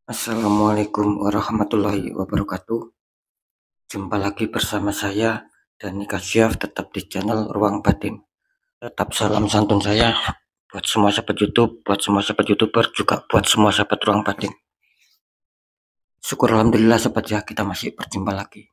Assalamualaikum warahmatullahi wabarakatuh. Jumpa lagi bersama saya Dani Kasyaf, tetap di channel Ruang Batin. Tetap salam santun saya buat semua sahabat YouTube, buat semua sahabat YouTuber, juga buat semua sahabat Ruang Batin. Syukur alhamdulillah sahabat ya, kita masih berjumpa lagi.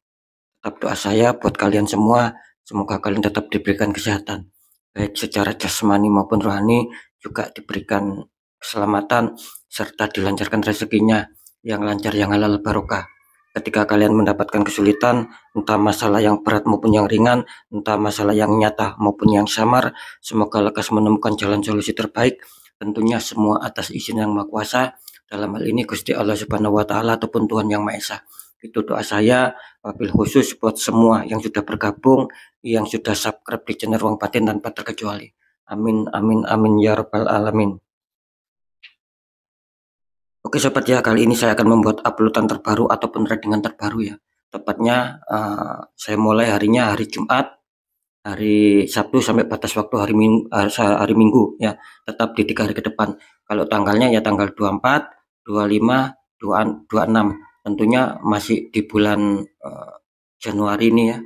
Tetap doa saya buat kalian semua, semoga kalian tetap diberikan kesehatan, baik secara jasmani maupun rohani, juga diberikan keselamatan serta dilancarkan rezekinya yang lancar, yang halal barokah. Ketika kalian mendapatkan kesulitan, entah masalah yang berat maupun yang ringan, entah masalah yang nyata maupun yang samar, semoga lekas menemukan jalan solusi terbaik, tentunya semua atas izin yang Maha Kuasa, dalam hal ini Gusti Allah Subhanahu wa Ta'ala ataupun Tuhan Yang Maha Esa. Itu doa saya, wabil khusus buat semua yang sudah bergabung, yang sudah subscribe di channel Ruang Batin tanpa terkecuali. Amin, amin, amin ya rabbal alamin. Oke sobat ya, kali ini saya akan membuat uploadan terbaru ataupun readingan terbaru ya. Tepatnya saya mulai harinya hari Jumat, hari Sabtu sampai batas waktu hari Minggu ya. Tetap di 3 hari ke depan. Kalau tanggalnya ya tanggal 24, 25, 26. Tentunya masih di bulan Januari ini ya,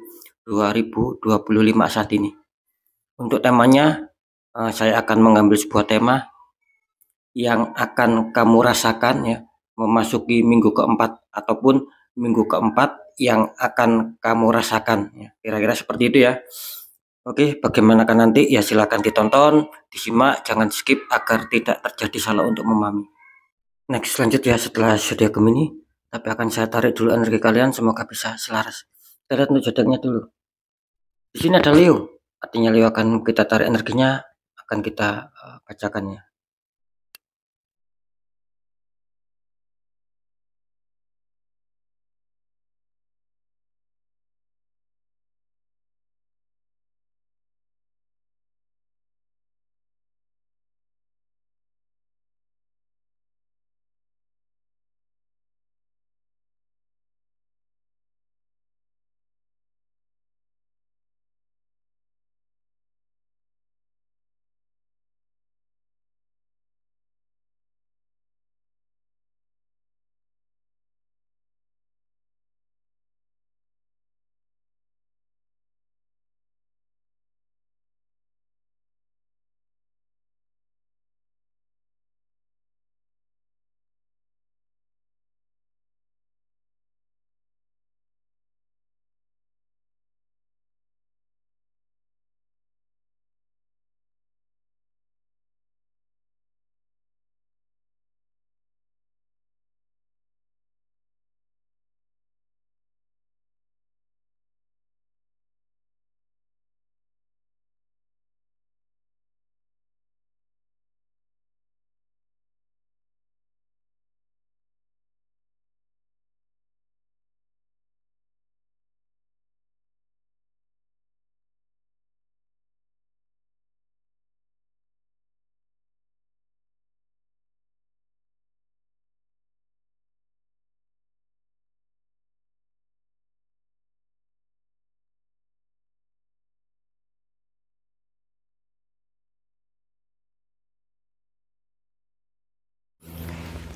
2025 saat ini. Untuk temanya saya akan mengambil sebuah tema yang akan kamu rasakan ya memasuki minggu keempat ataupun minggu keempat yang akan kamu rasakan ya. Kira-kira seperti itu ya. Oke, bagaimanakah nanti ya, silakan ditonton, disimak, jangan skip agar tidak terjadi salah untuk memahami. Next, lanjut ya. Setelah sudah Gemini, tapi akan saya tarik dulu energi kalian, semoga bisa selaras. Kita lihat untuk jodohnya dulu. Di sini ada Leo, artinya Leo akan kita tarik energinya, akan kita bacakannya.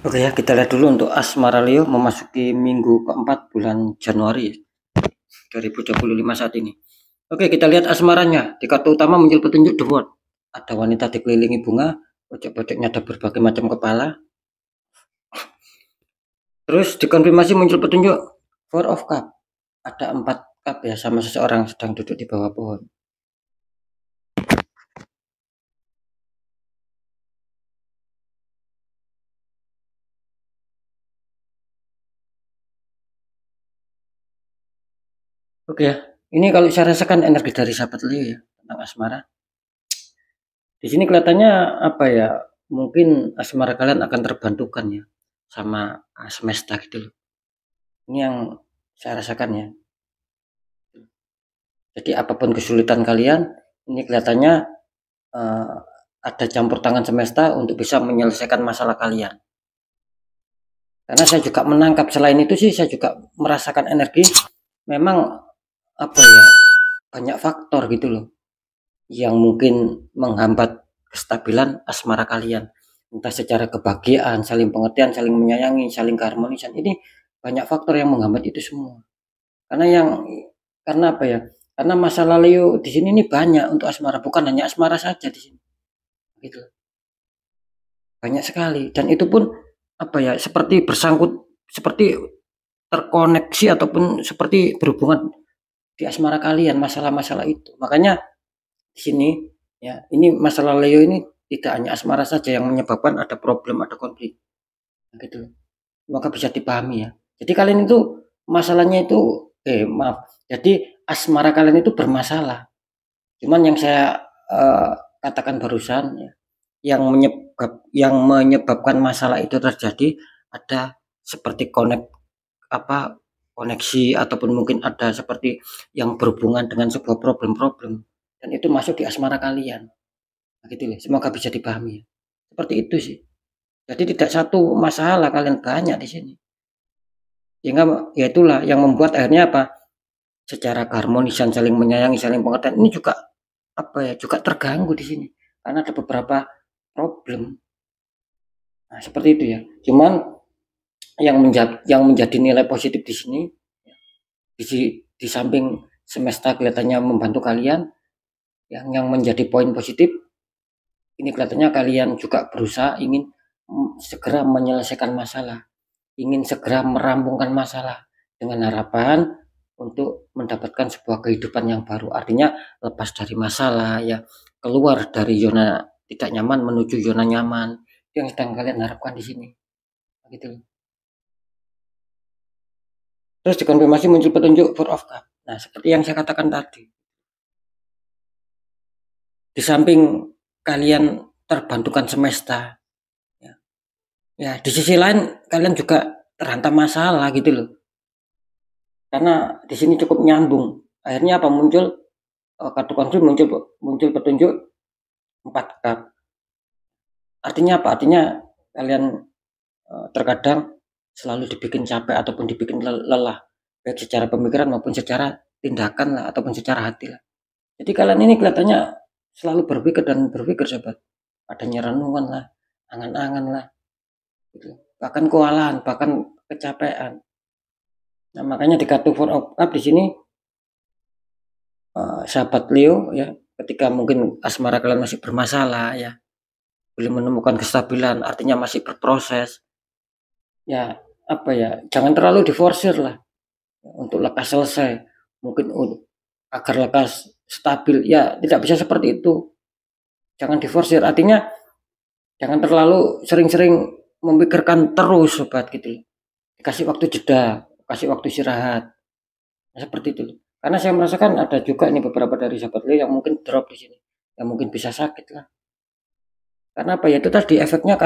Oke ya, kita lihat dulu untuk asmara Leo memasuki minggu keempat bulan Januari 2025 saat ini. Oke, kita lihat asmaranya. Di kartu utama muncul petunjuk The World. Ada wanita dikelilingi bunga, pojok-pojoknya ada berbagai macam kepala. Terus dikonfirmasi muncul petunjuk Four of Cup. Ada 4 cup ya, sama seseorang sedang duduk di bawah pohon. Oke ya, ini kalau saya rasakan energi dari sahabat Leo ya tentang asmara. Di sini kelihatannya apa ya? Mungkin asmara kalian akan terbantukan ya sama semesta gitu loh. Ini yang saya rasakan ya. Jadi apapun kesulitan kalian, ini kelihatannya ada campur tangan semesta untuk bisa menyelesaikan masalah kalian. Karena saya juga menangkap, selain itu sih saya juga merasakan energi. Memang apa ya, banyak faktor gitu loh yang mungkin menghambat kestabilan asmara kalian. entah secara kebahagiaan, saling pengertian, saling menyayangi, saling keharmonisan. Ini banyak faktor yang menghambat itu semua. Karena yang karena apa ya? Karena masalah Leo di sini ini banyak untuk asmara, bukan hanya asmara saja di sini. Gitu. Banyak sekali dan itu pun apa ya? Seperti bersangkut, seperti terkoneksi ataupun seperti berhubungan di asmara kalian masalah-masalah itu. Makanya di sini ya, ini masalah Leo ini tidak hanya asmara saja yang menyebabkan ada problem, ada konflik. Gitu. Maka bisa dipahami ya. Jadi kalian itu masalahnya itu maaf. Jadi asmara kalian itu bermasalah. Cuman yang saya katakan barusan ya, yang menyebabkan masalah itu terjadi ada seperti koneksi ataupun mungkin ada seperti yang berhubungan dengan sebuah problem-problem dan itu masuk di asmara kalian. Nah, gitu loh. Semoga bisa dipahami ya. Seperti itu sih. Jadi tidak satu masalah, kalian banyak di sini. Sehingga ya itulah yang membuat akhirnya apa? Secara keharmonisan, saling menyayangi, saling pengertian ini juga apa ya? Juga terganggu di sini karena ada beberapa problem. Nah, seperti itu ya. Cuman yang menjadi nilai positif di sini di samping semesta kelihatannya membantu kalian, yang menjadi poin positif ini kelihatannya kalian juga berusaha ingin segera menyelesaikan masalah, ingin segera merampungkan masalah dengan harapan untuk mendapatkan sebuah kehidupan yang baru. Artinya lepas dari masalah ya, keluar dari zona tidak nyaman menuju zona nyaman. Yang sedang kalian harapkan di sini. Gitu. Terus dikonfirmasi muncul petunjuk Four of Cups. Nah, seperti yang saya katakan tadi. Di samping kalian terbantukan semesta, ya di sisi lain kalian juga terhantam masalah gitu loh. Karena di sini cukup nyambung. Akhirnya apa muncul kartu konflik, muncul petunjuk 4 cup. Artinya apa? Artinya kalian terkadang selalu dibikin capek ataupun dibikin lelah, baik secara pemikiran maupun secara tindakan lah ataupun secara hati lah. Jadi kalian ini kelihatannya selalu berpikir dan berpikir sobat. Adanya renungan lah, angan-angan lah, gitu. Bahkan kewalahan, bahkan kecapean. Nah, makanya di kartu Four of Cups di sini sahabat Leo ya, ketika mungkin asmara kalian masih bermasalah ya, belum menemukan kestabilan, artinya masih berproses. Ya, apa ya? Jangan terlalu diforsir lah untuk lekas selesai. Mungkin agar lekas stabil. Ya, tidak bisa seperti itu. Jangan diforsir. Artinya jangan terlalu sering-sering memikirkan terus sobat gitu. Kasih waktu jeda, kasih waktu istirahat. Nah, seperti itu. Karena saya merasakan ada juga ini beberapa dari sahabat Leo yang mungkin drop di sini. Yang mungkin bisa sakit lah. Karena apa ya? Itu tadi efeknya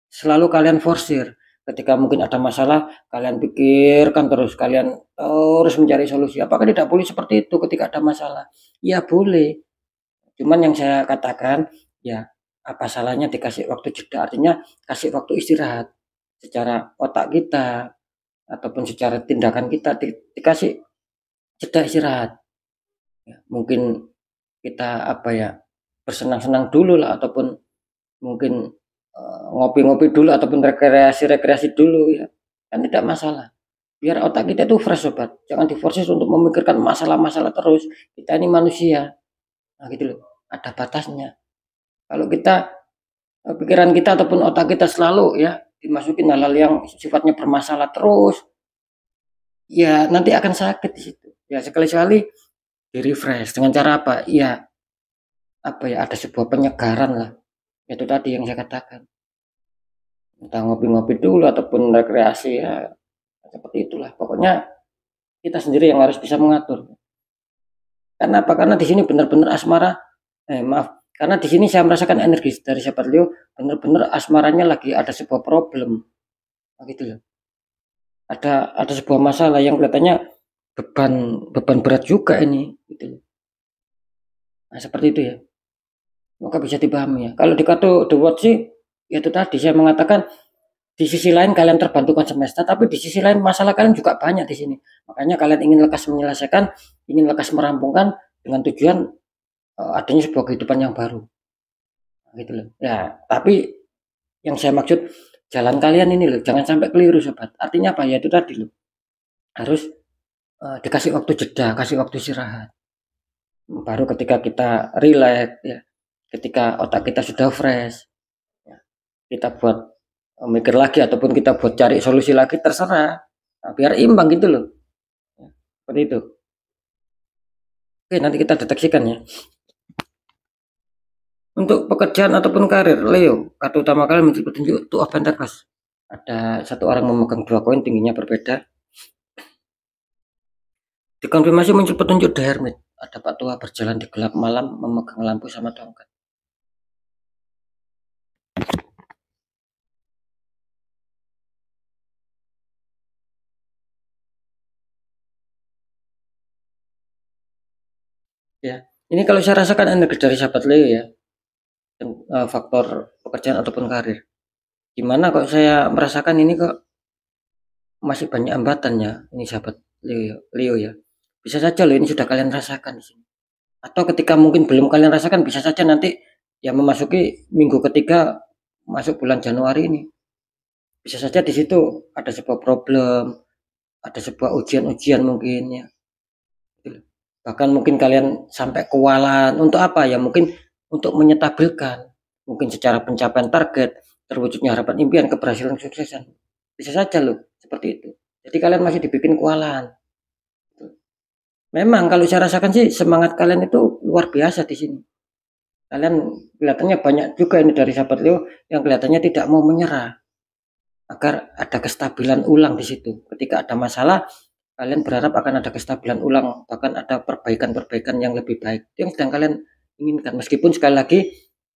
selalu kalian forsir. Ketika mungkin ada masalah, kalian pikirkan terus, kalian terus mencari solusi. Apakah tidak boleh seperti itu ketika ada masalah? Ya boleh. Cuman yang saya katakan, ya apa salahnya dikasih waktu jeda, artinya kasih waktu istirahat secara otak kita ataupun secara tindakan kita dikasih jeda istirahat. Ya, mungkin kita apa ya bersenang-senang dulu lah ataupun mungkin ngopi-ngopi dulu ataupun rekreasi dulu ya, kan tidak masalah. Biar otak kita itu fresh sobat, jangan diforces untuk memikirkan masalah-masalah terus. Kita ini manusia, nah gitu loh, ada batasnya. Kalau kita pikiran kita ataupun otak kita selalu ya dimasukin hal-hal yang sifatnya bermasalah terus, ya nanti akan sakit di situ. Ya sekali-sekali di refresh dengan cara apa? Ya apa ya, ada sebuah penyegaran lah. Itu tadi yang saya katakan. Entah ngopi-ngopi dulu ataupun rekreasi ya seperti itulah. Pokoknya kita sendiri yang harus bisa mengatur. Karena apa? Karena di sini benar-benar asmara. Maaf. Karena di sini saya merasakan energi dari sahabat Leo, benar-benar asmaranya lagi ada sebuah problem. Begitu loh. Ada sebuah masalah yang kelihatannya beban berat juga ini, gitu loh. Nah, seperti itu ya. Maka bisa dipahami ya. Kalau di kartu The Watch sih, ya itu tadi saya mengatakan di sisi lain kalian terbantukan semesta, tapi di sisi lain masalah kalian juga banyak di sini. Makanya kalian ingin lekas menyelesaikan, ingin lekas merampungkan dengan tujuan adanya sebuah kehidupan yang baru. Gitu loh. Ya, tapi Yang saya maksud, jalan kalian ini loh, jangan sampai keliru sobat. Artinya apa ya, itu tadi loh, harus dikasih waktu jeda, kasih waktu istirahat. Baru ketika kita relax ya, ketika otak kita sudah fresh, ya, kita buat mikir lagi ataupun kita buat cari solusi lagi, terserah. Nah, biar imbang gitu loh. Ya, seperti itu. Oke, nanti kita deteksikan ya. Untuk pekerjaan ataupun karir, Leo, kartu utama kalian menjadi petunjuk Two of Pentacles. Ada satu orang memegang 2 koin, tingginya berbeda. Dikonfirmasi muncul petunjuk The Hermit. Ada Pak Tua berjalan di gelap malam memegang lampu sama tongkat. Ya, ini kalau saya rasakan energi dari sahabat Leo ya, faktor pekerjaan ataupun karir. Gimana kok saya merasakan ini kok masih banyak hambatannya, ini sahabat Leo ya. Bisa saja loh ini sudah kalian rasakan di sini. Atau ketika mungkin belum kalian rasakan, bisa saja nanti ya memasuki minggu ketiga masuk bulan Januari ini. Bisa saja di situ ada sebuah problem, ada sebuah ujian-ujian mungkin ya. Bahkan mungkin kalian sampai kewalahan untuk apa ya, mungkin untuk menyetabilkan, mungkin secara pencapaian target, terwujudnya harapan impian, keberhasilan, kesuksesan. Bisa saja loh seperti itu. Jadi kalian masih dibikin kewalahan. Memang kalau saya rasakan sih semangat kalian itu luar biasa di sini. Kalian kelihatannya banyak juga ini dari sahabat Leo yang kelihatannya tidak mau menyerah agar ada kestabilan ulang di situ. Ketika ada masalah, kalian berharap akan ada kestabilan ulang, bahkan ada perbaikan-perbaikan yang lebih baik. Itu yang sedang kalian inginkan. Meskipun sekali lagi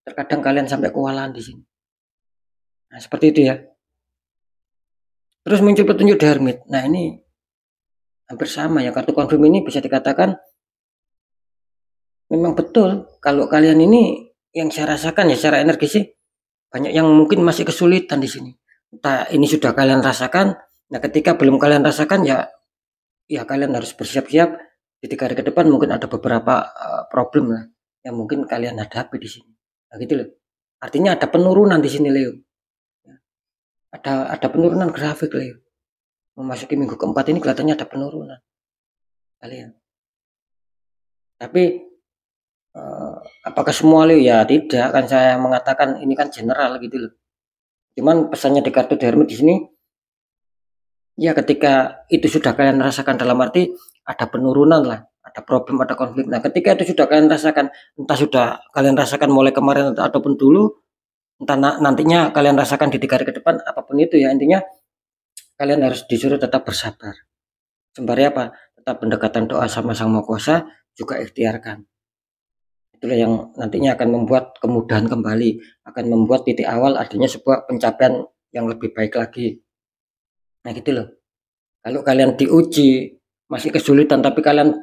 terkadang kalian sampai kewalahan di sini. Nah, seperti itu ya. Terus muncul petunjuk The Hermit. Nah, ini hampir sama ya, kartu konfirm ini bisa dikatakan memang betul kalau kalian ini, yang saya rasakan ya secara energi sih banyak yang mungkin masih kesulitan di sini. Entah ini sudah kalian rasakan, nah ketika belum kalian rasakan ya kalian harus bersiap-siap di 3 hari ke depan mungkin ada beberapa problem lah yang mungkin kalian hadapi di sini. Nah, gitu loh. Artinya ada penurunan di sini Leo. Ada penurunan grafik Leo. Memasuki minggu keempat ini kelihatannya ada penurunan kalian. Tapi apakah semua Leo? Ya tidak, kan saya mengatakan ini kan general gitu loh. Cuman pesannya di kartu The Hermit di sini, ya ketika itu sudah kalian rasakan, dalam arti ada penurunan lah, ada problem, ada konflik. Nah ketika itu sudah kalian rasakan, entah sudah kalian rasakan mulai kemarin ataupun dulu, entah nantinya kalian rasakan di 3 hari ke depan, apapun itu ya, intinya kalian harus disuruh tetap bersabar. Sembari apa? Tetap pendekatan doa sama Sang Maha Kuasa juga ikhtiarkan. Itulah yang nantinya akan membuat kemudahan kembali, akan membuat titik awal adanya sebuah pencapaian yang lebih baik lagi. Nah gitu loh. Kalau kalian diuji masih kesulitan tapi kalian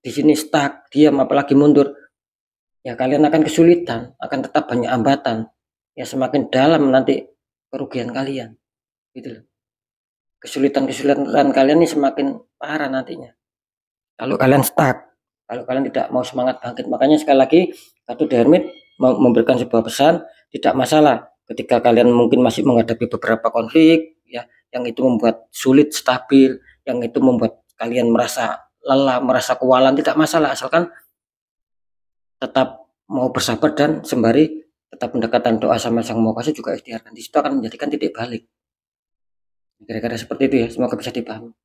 di sini stuck, diam, apalagi mundur, ya kalian akan kesulitan, akan tetap banyak hambatan. Ya semakin dalam nanti kerugian kalian. Gitu loh. Kesulitan-kesulitan kalian ini semakin parah nantinya. Kalau kalian stuck, kalau kalian tidak mau semangat bangkit. Makanya sekali lagi kartu The Hermit memberikan sebuah pesan, tidak masalah ketika kalian mungkin masih menghadapi beberapa konflik ya, yang itu membuat sulit stabil, yang itu membuat kalian merasa lelah, merasa kewalahan, tidak masalah asalkan tetap mau bersabar dan sembari tetap pendekatan doa sama Sang Maha Kuasa juga ikhtiarkan. Di situ akan menjadikan titik balik. Kira-kira seperti itu ya, semoga bisa dipahami.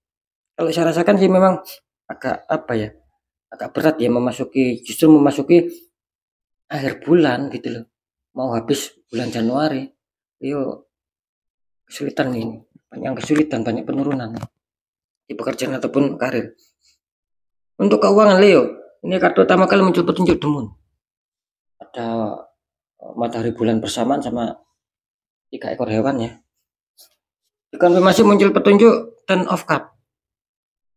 Kalau saya rasakan sih memang agak apa ya, agak berat ya justru memasuki akhir bulan gitu loh, mau habis bulan Januari. Yo kesulitan nih, banyak kesulitan, banyak penurunan di pekerjaan ataupun karir. Untuk keuangan Leo, ini kartu utama kali muncul petunjuk The Moon. Ada matahari bulan bersamaan sama 3 ekor hewan ya. Dikonfirmasi muncul petunjuk Ten of Cup.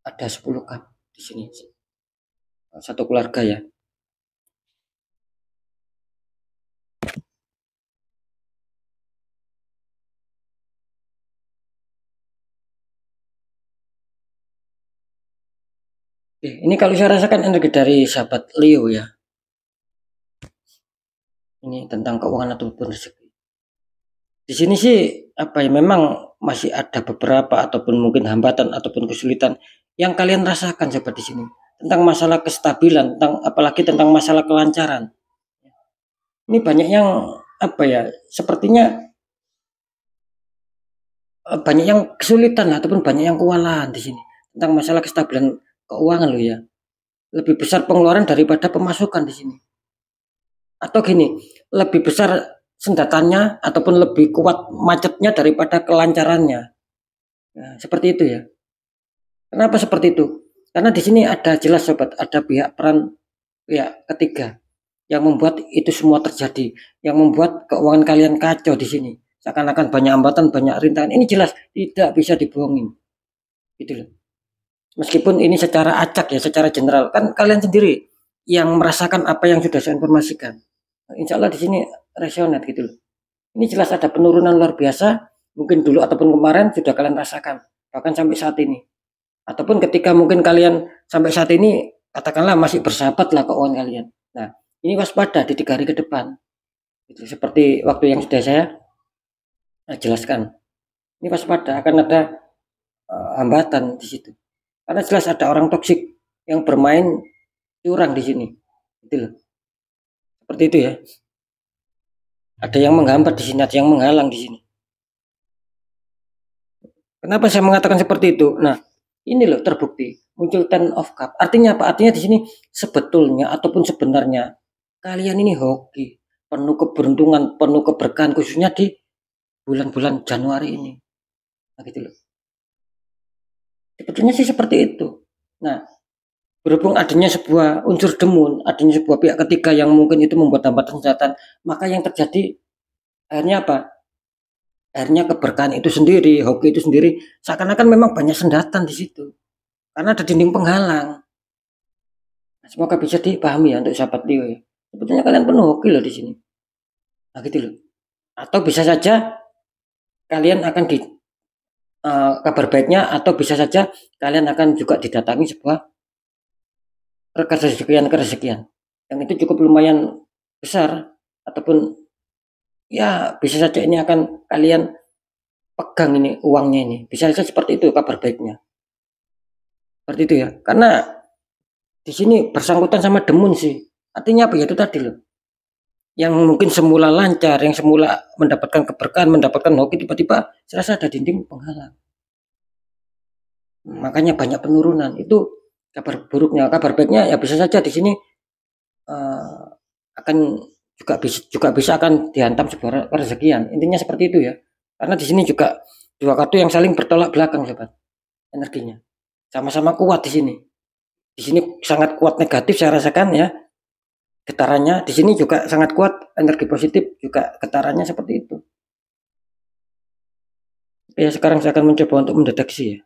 Ada 10 cup di sini. Satu keluarga ya. Oke, ini kalau saya rasakan energi dari sahabat Leo ya. Ini tentang keuangan ataupun rezeki. Di sini sih apa ya, memang masih ada beberapa ataupun mungkin hambatan ataupun kesulitan yang kalian rasakan sobat di sini. Tentang masalah kestabilan, tentang apalagi tentang masalah kelancaran. Ini banyak yang apa ya, sepertinya banyak yang kesulitan ataupun banyak yang kewalahan di sini. Tentang masalah kestabilan keuangan loh ya. Lebih besar pengeluaran daripada pemasukan di sini. Atau gini, lebih besar sendatannya ataupun lebih kuat macetnya daripada kelancarannya. Nah, seperti itu ya. Kenapa seperti itu? Karena di sini ada jelas sobat, ada pihak ketiga yang membuat itu semua terjadi, yang membuat keuangan kalian kacau di sini. Seakan-akan banyak hambatan, banyak rintangan. Ini jelas tidak bisa dibohongin. Gitu loh. Meskipun ini secara acak ya, secara general, kan kalian sendiri yang merasakan apa yang sudah saya informasikan. Insya Allah di sini resonate gitu loh. Ini jelas ada penurunan luar biasa, mungkin dulu ataupun kemarin sudah kalian rasakan, bahkan sampai saat ini. Ataupun ketika mungkin kalian sampai saat ini, katakanlah masih bersahabat lah keuangan kalian. Nah, ini waspada di 3 hari ke depan. Gitu. Seperti waktu yang sudah saya jelaskan. Ini waspada akan ada hambatan di situ. Karena jelas ada orang toksik yang bermain curang di sini. Gitu loh. Seperti itu ya. Ada yang menghambat di sini, ada yang menghalang di sini. Kenapa saya mengatakan seperti itu? Nah, ini loh terbukti muncul Ten of Cup. Artinya apa? Artinya di sini sebetulnya ataupun sebenarnya kalian ini hoki, penuh keberuntungan, penuh keberkahan khususnya di bulan-bulan Januari ini. Nah, gitu loh. Sebetulnya sih seperti itu. Nah, berhubung adanya sebuah unsur demun, adanya sebuah pihak ketiga yang mungkin itu membuat hambatan senjata, maka yang terjadi akhirnya apa? Akhirnya keberkahan itu sendiri, hoki itu sendiri, seakan-akan memang banyak sendatan di situ. Karena ada dinding penghalang. Nah, semoga bisa dipahami ya untuk sahabat Leo ya. Sebetulnya kalian penuh hoki loh di sini. Nah, gitu loh. Atau bisa saja kalian akan di kabar baiknya, atau bisa saja kalian akan juga didatangi sebuah kerezekian yang itu cukup lumayan besar, ataupun ya bisa saja ini akan kalian pegang ini uangnya, ini bisa saja seperti itu kabar baiknya, seperti itu ya. Karena di sini bersangkutan sama demun sih, artinya apa ya, itu tadi loh, yang mungkin semula lancar, yang semula mendapatkan keberkahan, mendapatkan hoki, tiba-tiba serasa ada dinding penghalang, makanya banyak penurunan. Itu kabar buruknya. Kabar baiknya ya bisa saja di sini akan juga bisa akan dihantam sebuah rezekian. Intinya seperti itu ya. Karena di sini juga dua kartu yang saling bertolak belakang, sobat. Energinya sama-sama kuat di sini. Di sini sangat kuat negatif saya rasakan ya. Getarannya di sini juga sangat kuat, energi positif juga getarannya seperti itu. Ya, sekarang saya akan mencoba untuk mendeteksi ya.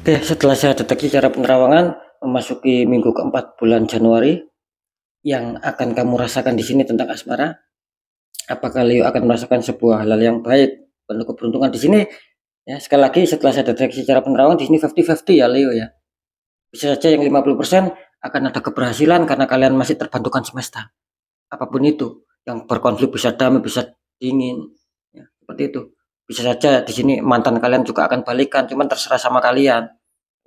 Oke, setelah saya deteksi cara penerawangan memasuki minggu keempat bulan Januari, yang akan kamu rasakan di sini tentang asmara, apakah Leo akan merasakan sebuah hal yang baik, penuh keberuntungan di sini? Ya, sekali lagi setelah saya deteksi cara penerawangan di sini 50-50 ya Leo ya. Bisa saja yang 50% akan ada keberhasilan karena kalian masih terbantukan semesta. Apapun itu, yang berkonflik bisa damai, bisa dingin, ya, seperti itu. Bisa saja di sini mantan kalian juga akan balikan, cuman terserah sama kalian.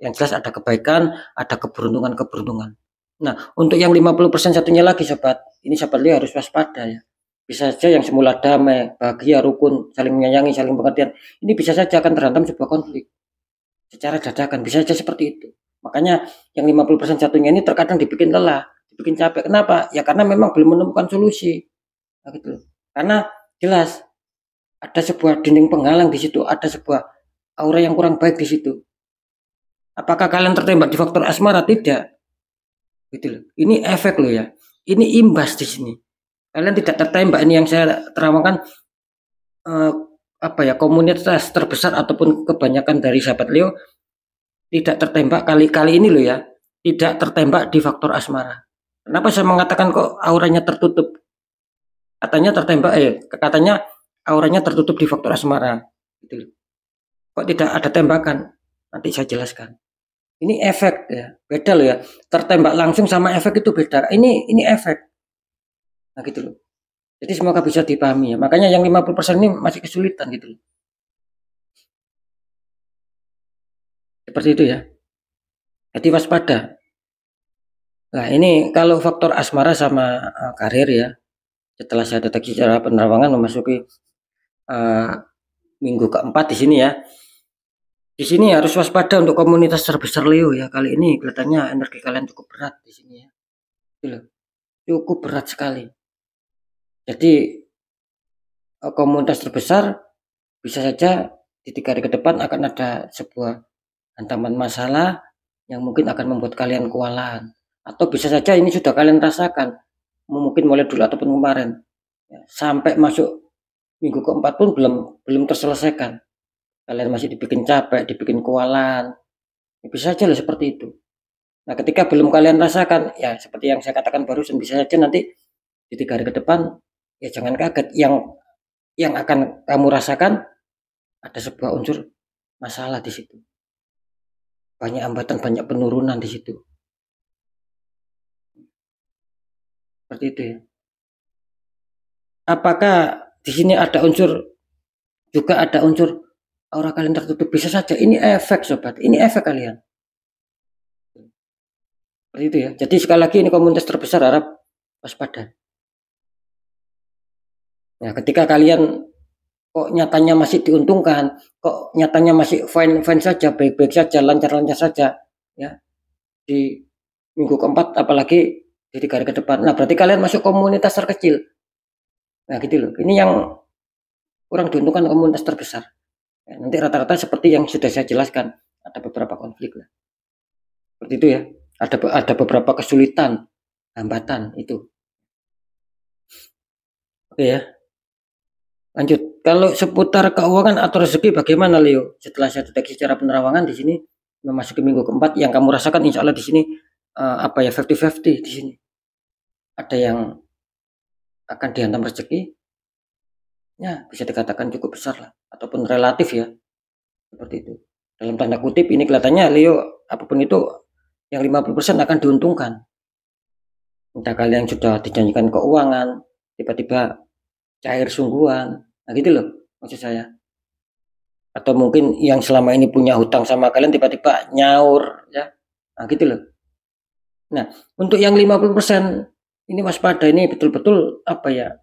Yang jelas ada kebaikan, ada keberuntungan-keberuntungan. Nah, untuk yang 50% satunya lagi sobat, ini sobat Leo harus waspada ya. Bisa saja yang semula damai, bahagia, rukun, saling menyayangi, saling pengertian, ini bisa saja akan terhantam sebuah konflik secara dadakan, bisa saja seperti itu. Makanya yang 50% satunya ini terkadang dibikin lelah, dibikin capek. Kenapa? Ya karena memang belum menemukan solusi. Nah, gitu. Karena jelas ada sebuah dinding penghalang di situ, ada sebuah aura yang kurang baik di situ. Apakah kalian tertembak di faktor asmara? Tidak. Gitu loh. Ini efek loh ya. Ini imbas di sini. Kalian tidak tertembak, ini yang saya terangkan apa ya, komunitas terbesar ataupun kebanyakan dari sahabat Leo tidak tertembak kali ini loh ya. Tidak tertembak di faktor asmara. Kenapa saya mengatakan kok auranya tertutup? Katanya auranya tertutup di faktor asmara, gitu. Kok tidak ada tembakan? Nanti saya jelaskan. Ini efek ya, beda loh ya. Tertembak langsung sama efek itu beda. Ini efek. Nah gitu loh. Jadi semoga bisa dipahami ya. Makanya yang 50% ini masih kesulitan gitu loh. Seperti itu ya. Jadi waspada. Nah ini kalau faktor asmara sama karir ya. Setelah saya deteksi secara penerawangan memasuki minggu keempat di sini ya. Di sini harus waspada untuk komunitas terbesar Leo ya. Kali ini kelihatannya energi kalian cukup berat di sini ya. Gitu. Cukup berat sekali. Jadi komunitas terbesar bisa saja di 3 hari ke depan akan ada sebuah hantaman masalah yang mungkin akan membuat kalian kewalahan. Atau bisa saja ini sudah kalian rasakan, mungkin mulai dulu ataupun kemarin. Ya, sampai masuk minggu keempat pun belum terselesaikan. Kalian masih dibikin capek, dibikin kewalahan. Ya, bisa saja lah seperti itu. Nah, ketika belum kalian rasakan, ya seperti yang saya katakan barusan, bisa saja nanti di 3 hari ke depan, ya jangan kaget. Yang akan kamu rasakan ada sebuah unsur masalah di situ. Banyak hambatan, banyak penurunan di situ. Seperti itu ya. Apakah di sini ada unsur aura kalian tertutup? Bisa saja. Ini efek sobat. Ini efek kalian. Seperti itu ya. Jadi sekali lagi ini komunitas terbesar, harap waspada. Nah, ketika kalian kok nyatanya masih diuntungkan, kok nyatanya masih fine saja, baik-baik saja, lancar-lancar saja, ya di minggu keempat, apalagi di 3 hari ke depan. Nah, berarti kalian masuk komunitas terkecil. Nah, gitu loh. Ini yang kurang diuntungkan komunitas terbesar. Ya, nanti rata-rata seperti yang sudah saya jelaskan, ada beberapa konflik lah. Seperti itu ya. Ada beberapa kesulitan, hambatan itu. Oke ya. Lanjut. Kalau seputar keuangan atau rezeki bagaimana Leo? Setelah saya deteksi secara penerawangan di sini memasuki minggu keempat, yang kamu rasakan insya Allah di sini 50-50 di sini. Ada yang akan dihantam rezeki, ya bisa dikatakan cukup besar lah, ataupun relatif ya, seperti itu. Dalam tanda kutip ini kelihatannya Leo apapun itu yang 50% akan diuntungkan. Entah kalian sudah dijanjikan keuangan, tiba-tiba cair sungguhan, nah gitu loh maksud saya. Atau mungkin yang selama ini punya hutang sama kalian tiba-tiba nyaur ya, nah gitu loh. Nah untuk yang 50% ini waspada, ini betul-betul apa ya,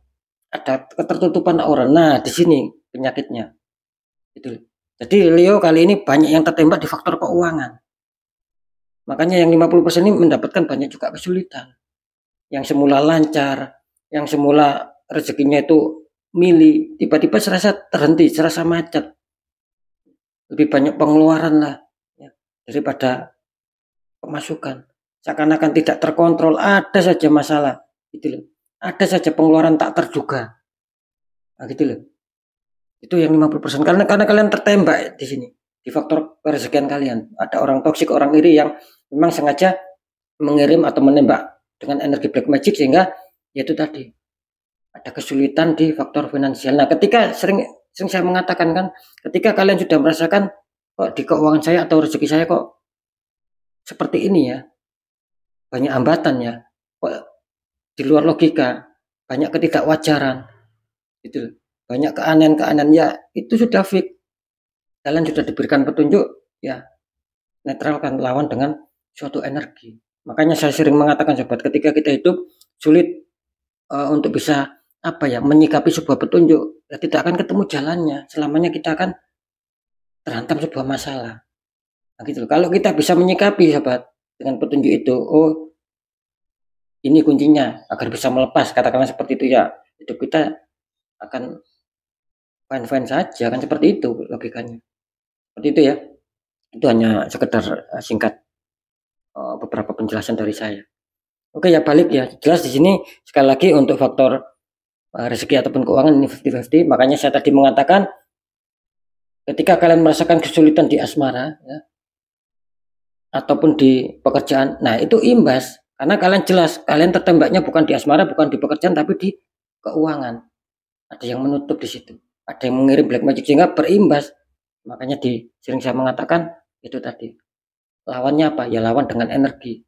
ada ketertutupan aura. Nah di sini penyakitnya gitu. Jadi Leo kali ini banyak yang tertembak di faktor keuangan. Makanya yang 50% ini mendapatkan banyak juga kesulitan. Yang semula lancar, yang semula rezekinya itu mili, tiba-tiba serasa terhenti, serasa macet. Lebih banyak pengeluaran lah ya, daripada pemasukan. Seakan-akan tidak terkontrol, ada saja masalah gitu loh. Ada saja pengeluaran tak terduga. Nah, gitu loh. Itu yang 50%, karena kalian tertembak di sini di faktor rezekian kalian. Ada orang toksik, orang iri yang memang sengaja mengirim atau menembak dengan energi black magic, sehingga yaitu tadi ada kesulitan di faktor finansial. Nah, ketika sering saya mengatakan kan, ketika kalian sudah merasakan kok di keuangan saya atau rezeki saya kok seperti ini ya, banyak hambatan ya, kok di luar logika, banyak ketidakwajaran, itu banyak keanehan-keanehan ya, itu sudah fix. Kalian sudah diberikan petunjuk ya, netralkan, lawan dengan suatu energi. Makanya saya sering mengatakan sobat, ketika kita hidup sulit untuk bisa apa ya, menyikapi sebuah petunjuk, ya tidak akan ketemu jalannya, selamanya kita akan terhantam sebuah masalah. Nah, gitu. Kalau kita bisa menyikapi sobat dengan petunjuk itu, oh ini kuncinya agar bisa melepas, katakanlah seperti itu ya, hidup kita akan fine-fine saja, kan seperti itu logikanya. Seperti itu ya. Itu hanya sekedar singkat beberapa penjelasan dari saya. Oke ya, balik ya. Jelas di sini sekali lagi untuk faktor rezeki ataupun keuangan ini 50-50. Makanya saya tadi mengatakan ketika kalian merasakan kesulitan di asmara ya, ataupun di pekerjaan, nah itu imbas Karena kalian jelas, kalian tertembaknya bukan di asmara, bukan di pekerjaan, tapi di keuangan. Ada yang menutup di situ, ada yang mengirim black magic sehingga berimbas. Makanya sering saya mengatakan itu tadi. Lawannya apa? Ya lawan dengan energi.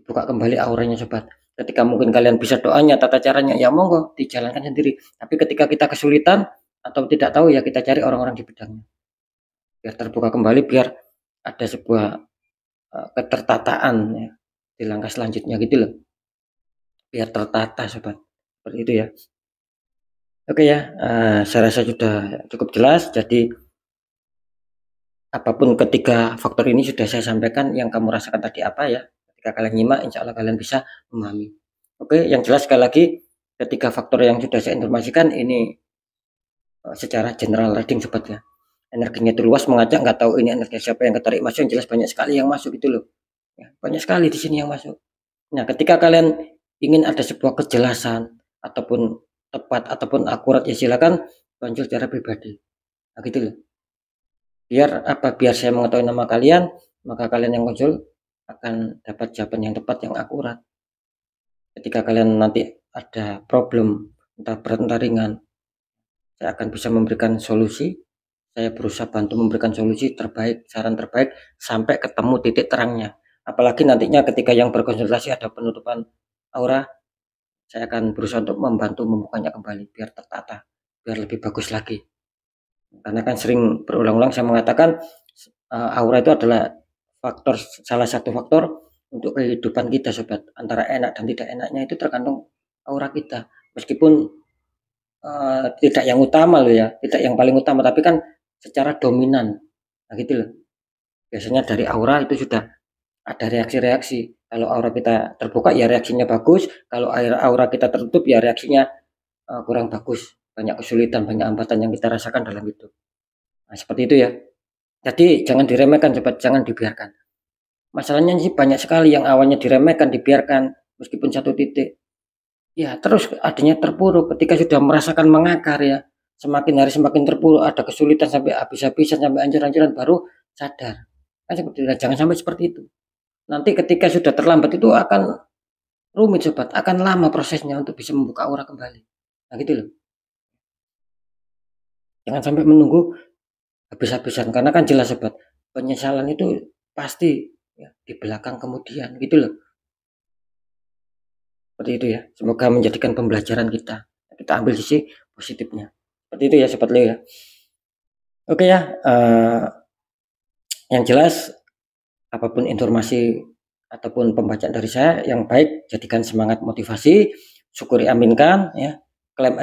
Buka kembali auranya sobat. Ketika mungkin kalian bisa doanya, tata caranya, ya monggo dijalankan sendiri. Tapi ketika kita kesulitan atau tidak tahu, ya kita cari orang-orang di bidangnya. Biar terbuka kembali, biar ada sebuah ketertataan ya, di langkah selanjutnya gitu loh. Biar tertata sobat. Seperti itu ya. Oke ya, saya rasa sudah cukup jelas. Jadi apapun ketiga faktor ini sudah saya sampaikan, yang kamu rasakan tadi apa ya. Ketika kalian nyimak, insya Allah kalian bisa memahami. Oke, yang jelas sekali lagi, ketiga faktor yang sudah saya informasikan ini secara general reading sobat ya. Energinya itu luas, mengajak, nggak tahu ini energi siapa yang ketarik masuk, yang jelas banyak sekali yang masuk gitu loh. Ya, banyak sekali di sini yang masuk. Nah, ketika kalian ingin ada sebuah kejelasan ataupun tepat ataupun akurat, ya silakan muncul secara pribadi. Nah, gitu loh. Biar apa? Biar saya mengetahui nama kalian, maka kalian yang muncul akan dapat jawaban yang tepat, yang akurat. Ketika kalian nanti ada problem, entah berat entah ringan, saya akan bisa memberikan solusi. Saya berusaha bantu memberikan solusi terbaik, saran terbaik, sampai ketemu titik terangnya. Apalagi nantinya ketika yang berkonsultasi ada penutupan aura, saya akan berusaha untuk membantu membukanya kembali, biar tertata, biar lebih bagus lagi. Karena kan sering berulang-ulang saya mengatakan, aura itu adalah salah satu faktor untuk kehidupan kita sobat. Antara enak dan tidak enaknya itu tergantung aura kita. Meskipun tidak yang utama loh ya, tidak yang paling utama, tapi kan secara dominan. Nah gitu loh. Biasanya dari aura itu sudah ada reaksi-reaksi. Kalau aura kita terbuka ya reaksinya bagus, kalau aura kita tertutup ya reaksinya kurang bagus. Banyak kesulitan, banyak hambatan yang kita rasakan dalam hidup. Nah, seperti itu ya. Jadi jangan diremehkan sobat, jangan dibiarkan. Masalahnya sih banyak sekali yang awalnya diremehkan, dibiarkan meskipun satu titik. Ya, terus adanya terpuruk ketika sudah merasakan mengakar ya. Semakin hari semakin terpuruk, ada kesulitan sampai habis-habisan, sampai hancur-hancuran, baru sadar. Kan seperti itu. Jangan sampai seperti itu. Nanti ketika sudah terlambat itu akan rumit sobat, akan lama prosesnya untuk bisa membuka aura kembali. Nah gitu loh. Jangan sampai menunggu habis-habisan, karena kan jelas sobat, penyesalan itu pasti ya, di belakang kemudian gitu loh. Seperti itu ya. Semoga menjadikan pembelajaran kita. Kita ambil sisi positifnya. Seperti itu ya sobat Leo ya. Oke ya, yang jelas apapun informasi ataupun pembacaan dari saya yang baik, jadikan semangat motivasi, syukuri, aminkan ya. Klaim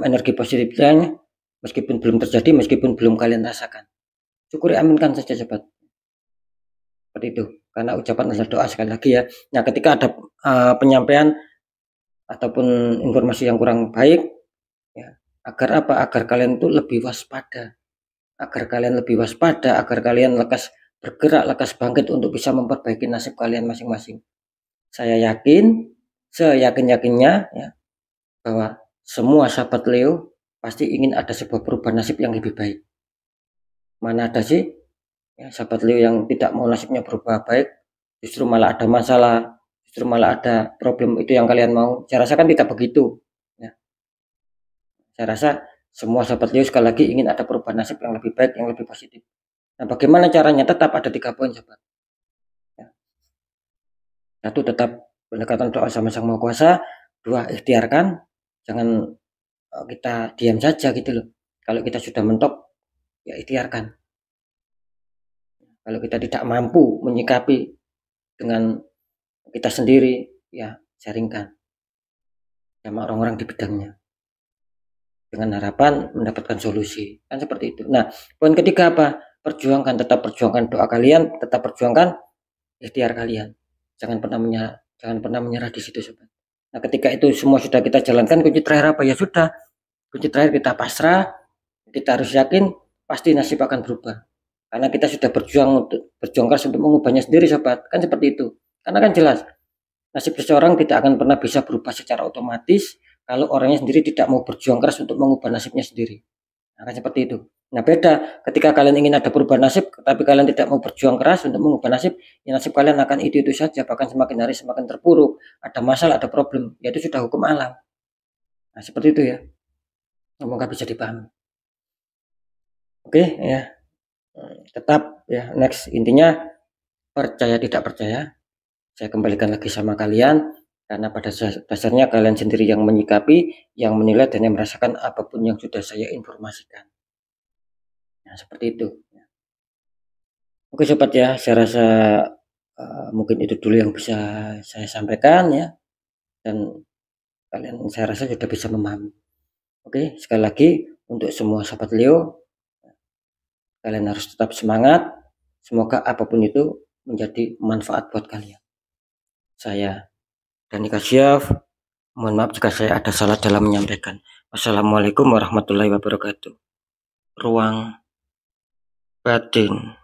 energi positifnya meskipun belum terjadi, meskipun belum kalian rasakan. Syukuri, aminkan saja sobat. Seperti itu. Karena ucapan adalah doa sekali lagi ya. Nah, ketika ada penyampaian ataupun informasi yang kurang baik ya, agar apa? Agar kalian itu lebih waspada. Agar kalian lebih waspada, agar kalian lekas bergerak, lekas bangkit untuk bisa memperbaiki nasib kalian masing-masing. Saya yakin, seyakin-yakinnya ya, bahwa semua sahabat Leo pasti ingin ada sebuah perubahan nasib yang lebih baik. Mana ada sih ya, sahabat Leo yang tidak mau nasibnya berubah baik, justru malah ada masalah, justru malah ada problem, itu yang kalian mau? Saya rasa kan tidak begitu ya. Saya rasa semua sahabat Leo sekali lagi ingin ada perubahan nasib yang lebih baik, yang lebih positif. Nah, bagaimana caranya? Tetap ada 3 poin sobat ya. 1, tetap pendekatan doa sama Sang Maha Kuasa. 2, ikhtiarkan, jangan kita diam saja gitu loh. Kalau kita sudah mentok ya ikhtiarkan. Kalau kita tidak mampu menyikapi dengan kita sendiri, ya sharingkan sama orang-orang di bidangnya dengan harapan mendapatkan solusi, kan seperti itu. Nah, poin ketiga apa? Perjuangkan, tetap perjuangkan doa kalian, tetap perjuangkan ikhtiar kalian. Jangan pernah menyerah di situ sobat. Nah, ketika itu semua sudah kita jalankan, kunci terakhir apa? Ya sudah, kunci terakhir kita pasrah. Kita harus yakin pasti nasib akan berubah. Karena kita sudah berjuang keras untuk mengubahnya sendiri sobat. Kan seperti itu. Karena kan jelas nasib seseorang tidak akan pernah bisa berubah secara otomatis kalau orangnya sendiri tidak mau berjuang keras untuk mengubah nasibnya sendiri. Akan seperti itu. Nah, beda ketika kalian ingin ada perubahan nasib, tapi kalian tidak mau berjuang keras untuk mengubah nasib, ya nasib kalian akan itu saja, bahkan semakin hari semakin terpuruk, ada masalah, ada problem, yaitu sudah hukum alam. Nah, seperti itu ya. Semoga bisa dipahami. Oke, ya. Tetap ya, next intinya percaya tidak percaya, saya kembalikan lagi sama kalian, karena pada dasarnya kalian sendiri yang menyikapi, yang menilai, dan yang merasakan apapun yang sudah saya informasikan. Nah, seperti itu. Oke sobat ya, saya rasa mungkin itu dulu yang bisa saya sampaikan ya, dan kalian saya rasa sudah bisa memahami. Oke, sekali lagi untuk semua sahabat Leo, kalian harus tetap semangat. Semoga apapun itu menjadi manfaat buat kalian. Saya Dani Kasyaf, mohon maaf jika saya ada salah dalam menyampaikan. Wassalamualaikum warahmatullahi wabarakatuh. Ruang batin.